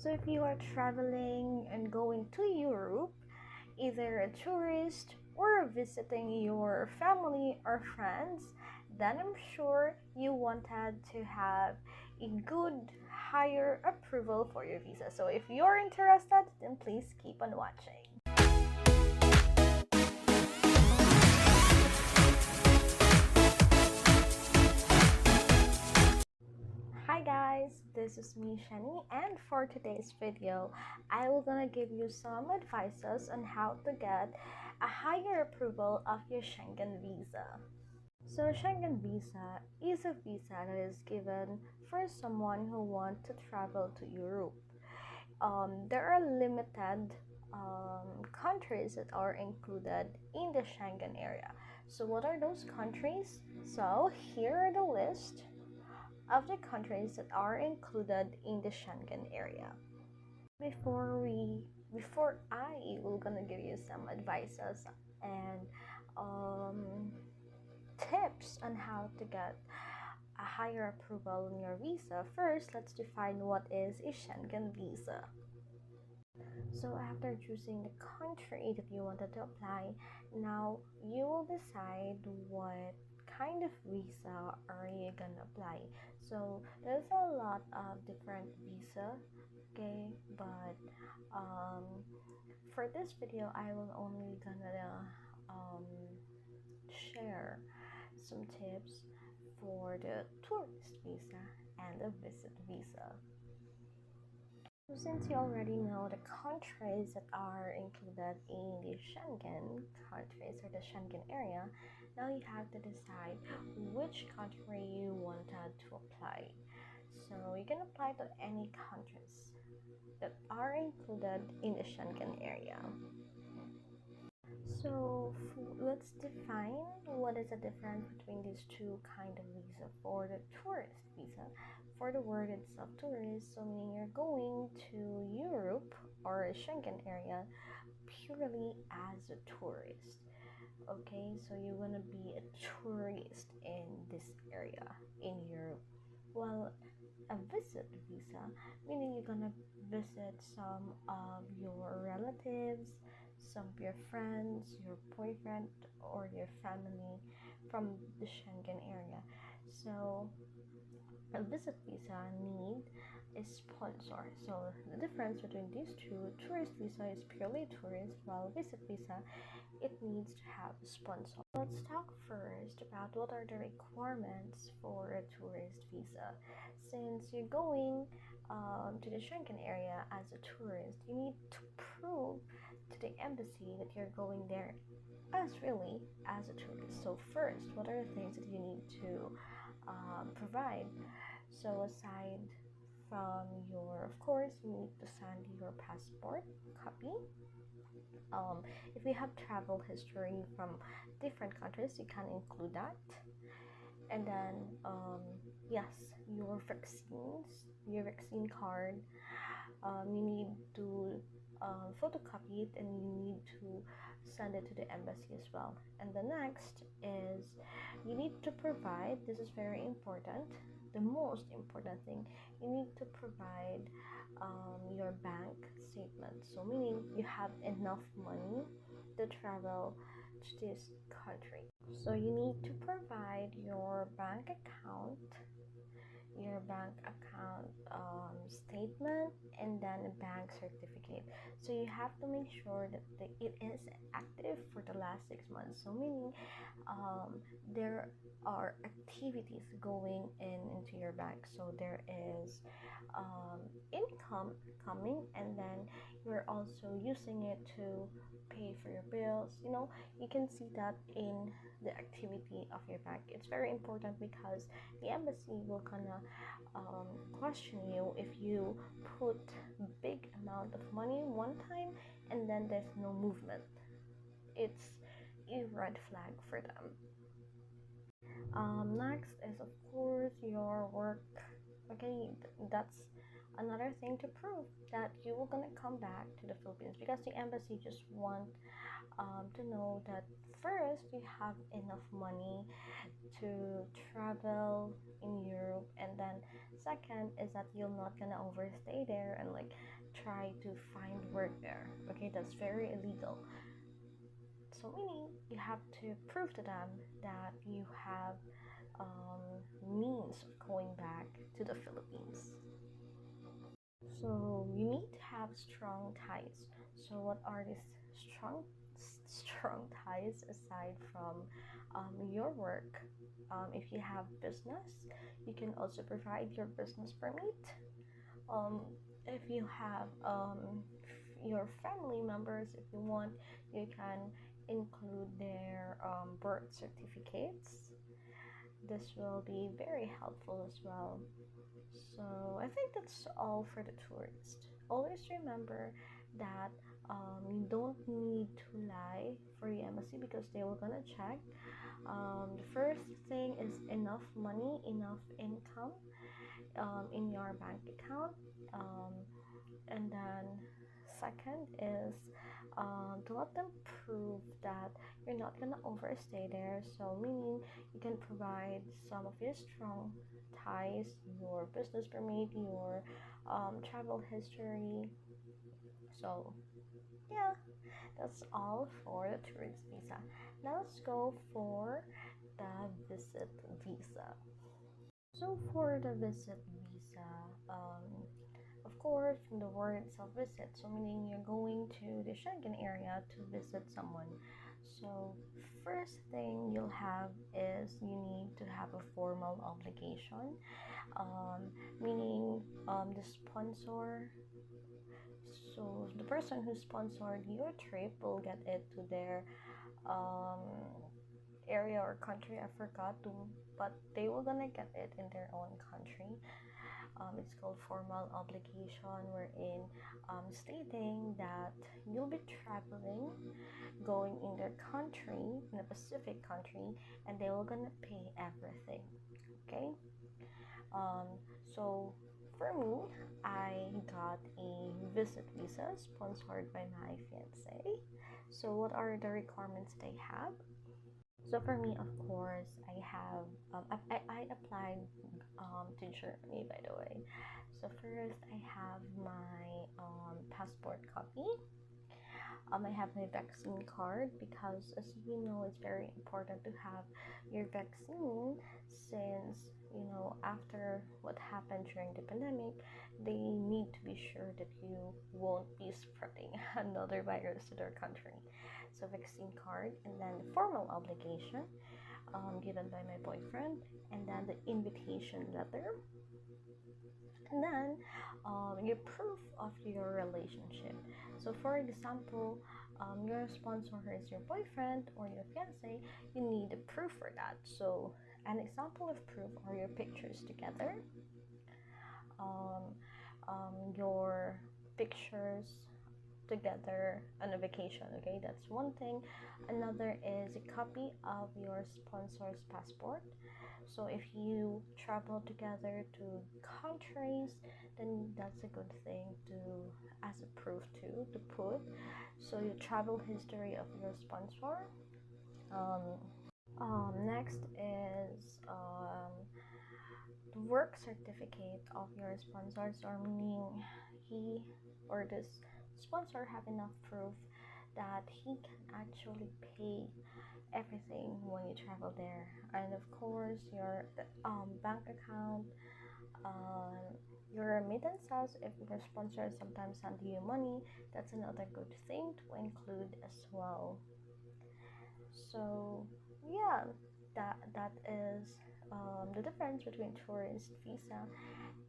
So if you are traveling and going to Europe, either a tourist or visiting your family or friends, then I'm sure you wanted to have a good higher approval for your visa. So if you're interested, then please keep on watching. Hi guys, this is me Shenny, and for today's video I will gonna give you some advices on how to get a higher approval of your Schengen visa. So Schengen visa is a visa that is given for someone who wants to travel to Europe. There are limited countries that are included in the Schengen area. So what are those countries? So here are the list of the countries that are included in the Schengen area. Before I will gonna give you some advices and tips on how to get a higher approval on your visa, first let's define what is a Schengen visa. So after choosing the country that you wanted to apply, now you will decide what kind of visa are you gonna apply. So there's a lot of different visa, okay, but for this video I will only gonna share some tips for the tourist visa and the visit visa. So since you already know the countries that are included in the Schengen countries or the Schengen area, now you have to decide which country you wanted to apply. So you can apply to any countries that are included in the Schengen area. So let's define what is the difference between these two kind of visa. For the tourist visa, for the word itself, tourist, so meaning you're going to Europe or a Schengen area purely as a tourist. Okay, so you're gonna be a tourist in this area in Europe. Well, a visit visa, meaning you're gonna visit some of your relatives, some of your friends, your boyfriend, or your family from the Schengen area. So a visit visa need a sponsor. So the difference between these two, tourist visa is purely tourist, while visit visa, it needs to have a sponsor. Let's talk first about what are the requirements for a tourist visa. Since you're going to the Schengen area as a tourist, you need to prove to the embassy that you're going there as a tourist. So first, what are the things that you need to provide? So aside from of course, you need to send your passport copy. If you have travel history from different countries, you can include that. And then yes, your vaccine card, you need to photocopy it, and you need to send it to the embassy as well. And the next is you need to provide, this is very important, the most important thing, you need to provide your bank statement. So meaning you have enough money to travel to this country. So you need to provide your bank account statement, and then a bank certificate. So you have to make sure that it is active for the last 6 months. So meaning there are activities going into your bank. So there is income coming, and then you're also using it to pay for your bills. You can see that in the activity of your bank. It's very important because the embassy will gonna question you if you put big amount of money one time and then there's no movement. It's a red flag for them. Next is of course your work. Okay, that's another thing to prove that you are gonna come back to the Philippines, because the embassy just want to know that first you have enough money to travel in Europe, and then second is that you're not gonna overstay there and try to find work there. Okay, that's very illegal. So meaning you have to prove to them that you have means of going back to the Philippines. So you need to have strong ties. So what are these strong ties aside from your work? If you have business, you can also provide your business permit. If you have your family members, if you want, you can include their birth certificates. This will be very helpful as well. So I think that's all for the tourist. Always remember that you don't need to lie for the embassy because they will gonna check. The first thing is enough money, enough income in your bank account, and then second is to let them prove that you're not gonna overstay there. So meaning you can provide some of your strong ties, your business permit, your travel history. So yeah, that's all for the tourist visa. Now let's go for the visit visa. So for the visit visa, of course, from the word itself, visit, so meaning you're going to the Schengen area to visit someone. So first thing you'll have is you need to have a formal obligation, meaning the sponsor. So the person who sponsored your trip will get it to their um, area or country. I forgot to, but they were gonna get it in their own country. It's called formal obligation, wherein stating that you'll be traveling, going in their country, in a specific country, and they were gonna pay everything. Okay. Um, so for me, I got a visit visa sponsored by my fiance. So what are the requirements they have? So for me, of course, I have I applied to Germany, by the way. So first, I have my passport copy. I have my vaccine card because, as you know, it's very important to have your vaccine since after what happened during the pandemic, they need to be sure that you won't be spreading another virus to their country. So vaccine card, and then the formal obligation given by my boyfriend, and then the invitation letter, and then your proof of your relationship. So for example, your sponsor is your boyfriend or your fiance, you need a proof for that. So an example of proof are your pictures together, your pictures together on a vacation. Okay, that's one thing. Another is a copy of your sponsor's passport. So if you travel together to countries, then that's a good thing to as a proof to put. So your travel history of your sponsor. Next is the work certificate of your sponsors, or meaning he or this sponsor have enough proof that he can actually pay everything when you travel there. And of course your bank account, your remittances. If your sponsor sometimes send you money, that's another good thing to include as well. So yeah, that is the difference between tourist visa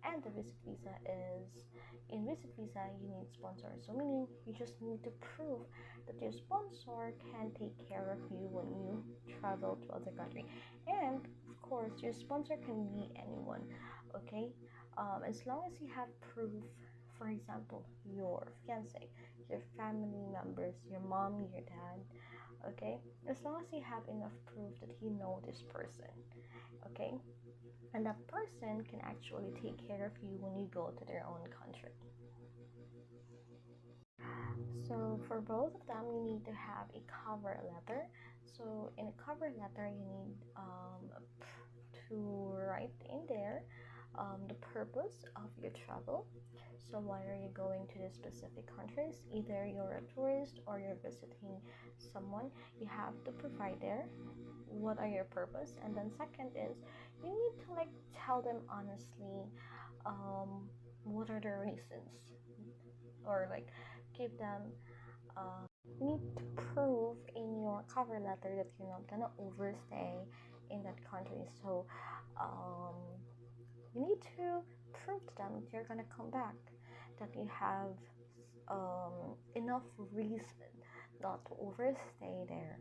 and the visit visa is, in visit visa you need sponsors, so meaning you just need to prove that your sponsor can take care of you when you travel to other country. And of course your sponsor can be anyone. Okay, as long as you have proof, for example your fiance, your family members, your mom, your dad. Okay, as long as you have enough proof that you know this person. Okay, and that person can actually take care of you when you go to their own country. So for both of them, you need to have a cover letter. So in a cover letter, you need to write in there the purpose of your travel. So why are you going to these specific countries? Either you're a tourist or you're visiting someone, you have to provide there what are your purpose. And then second is you need to like tell them honestly what are the reasons, or like give them you need to prove in your cover letter that you're not gonna overstay in that country. So um, you need to prove to them that you're gonna come back, that you have enough reason not to overstay there.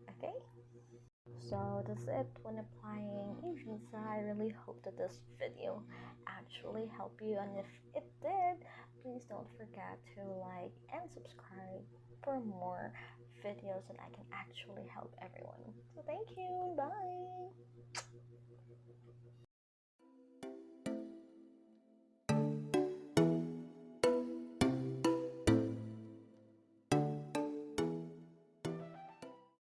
Okay, so that's it when applying a visa. I really hope that this video actually helped you, and if it did, please don't forget to like and subscribe for more videos that I can actually help everyone. So thank you, bye.